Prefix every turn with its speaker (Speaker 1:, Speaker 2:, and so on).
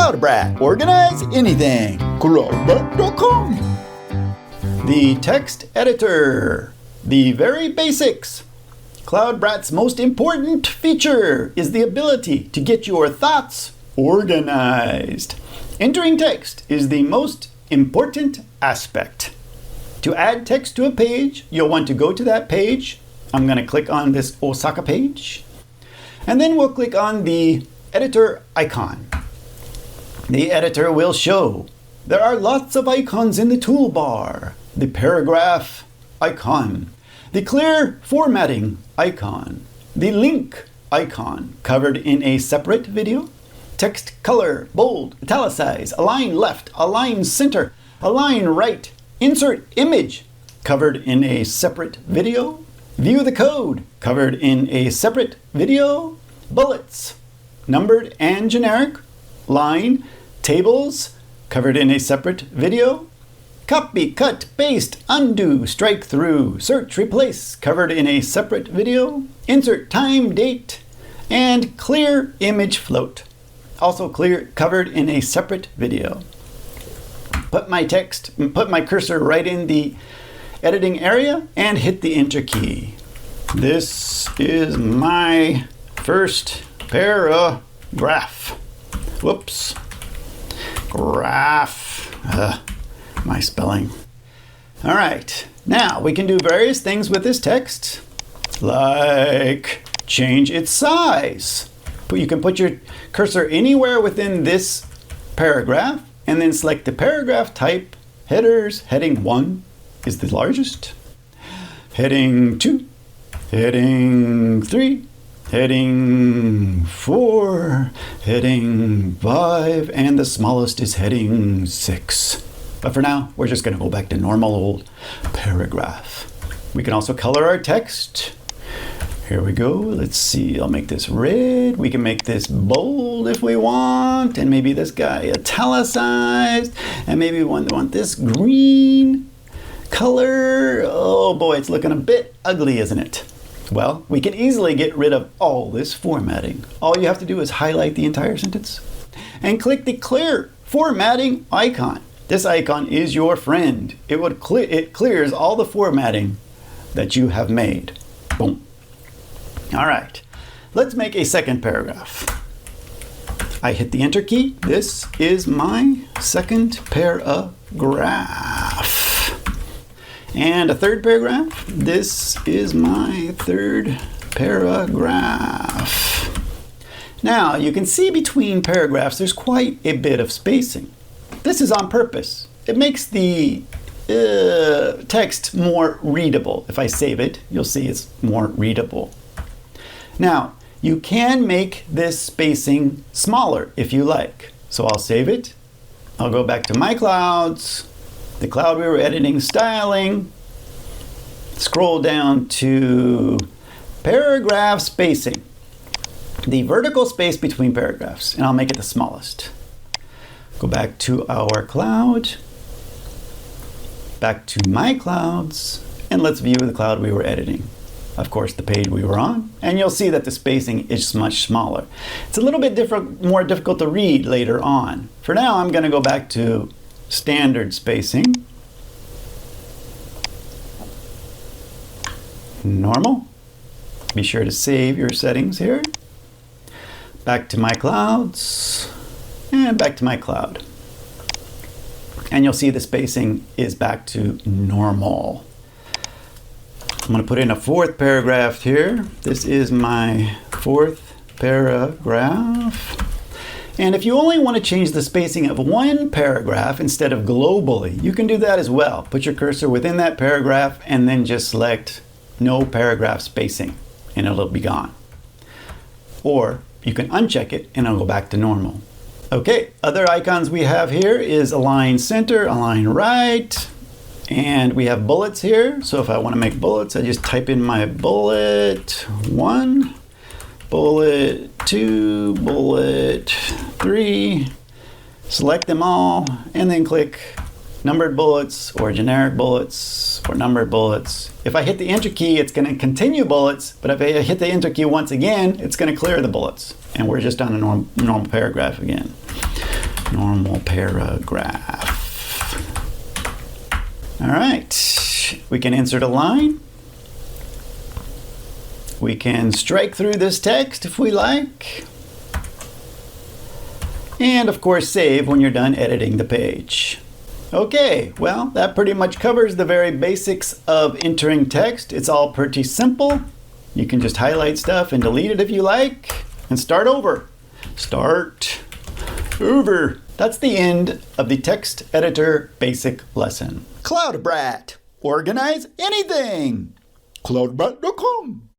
Speaker 1: cloudBRAT. Organize anything. cloudBRAT.com. The text editor. The very basics. cloudBRAT's most important feature is the ability to get your thoughts organized. Entering text is the most important aspect. To add text to a page, you'll want to go to that page. I'm going to click on this Osaka page. And then we'll click on the editor icon. The editor will show. There are lots of icons in the toolbar. The paragraph icon. The clear formatting icon. The link icon covered in a separate video. Text color, bold, italicize, align left, align center, align right. Insert image, covered in a separate video. View the code, covered in a separate video. Bullets, numbered and generic. Line, tables, covered in a separate video. Copy, cut, paste, undo, strike through, search, replace, covered in a separate video. Insert time, date, and clear image float, also covered in a separate video. Put my cursor right in the editing area and hit the enter key. This is my first paragraph. Whoops. Graph. My spelling. All right. Now we can do various things with this text, like change its size. You can put your cursor anywhere within this paragraph and then select the paragraph type. Headers, heading 1 is the largest. Heading 2, heading 3, heading 4, heading 5, and the smallest is heading 6. But for now, we're just going to go back to normal old paragraph. We can also color our text. Here we go. Let's see. I'll make this red. We can make this bold if we want. And maybe this guy italicized. And maybe we want this green color. Oh boy, it's looking a bit ugly, isn't it? Well, we can easily get rid of all this formatting. All you have to do is highlight the entire sentence and click the clear formatting icon. This icon is your friend. It clears all the formatting that you have made. Boom. All right, let's make a second paragraph. I hit the enter key. This is my second paragraph. And a third paragraph. This is my third paragraph. Now, you can see between paragraphs there's quite a bit of spacing. This is on purpose. It makes the text more readable. If I save it, you'll see it's more readable. Now, you can make this spacing smaller if you like. So I'll save it. I'll go back to my clouds, the cloud we were editing, styling, scroll down to paragraph spacing, the vertical space between paragraphs, and I'll make it the smallest. Go back to our cloud, back to my clouds, and let's view the cloud we were editing. Of course, the page we were on, and you'll see that the spacing is much smaller. It's a little bit more difficult to read later on. For now, I'm going to go back to standard spacing. Normal. Be sure to save your settings here. Back to my clouds, and back to my cloud. And you'll see the spacing is back to normal. I'm going to put in a fourth paragraph here. This is my fourth paragraph. And if you only want to change the spacing of one paragraph instead of globally, you can do that as well. Put your cursor within that paragraph and then just select no paragraph spacing and it'll be gone. Or you can uncheck it and it'll go back to normal. Okay, other icons we have here is align center, align right. And we have bullets here. So if I want to make bullets, I just type in my bullet 1, bullet 2, bullet 3, select them all, and then click numbered bullets or generic bullets or numbered bullets. If I hit the enter key, it's going to continue bullets, but if I hit the enter key once again, it's going to clear the bullets. And we're just on a normal paragraph again. Normal paragraph. All right, we can insert a line. We can strike through this text if we like. And of course, save when you're done editing the page. Okay, well, that pretty much covers the very basics of entering text. It's all pretty simple. You can just highlight stuff and delete it if you like, and start over. Start over. That's the end of the text editor basic lesson. cloudBRAT. Organize anything. cloudBRAT.com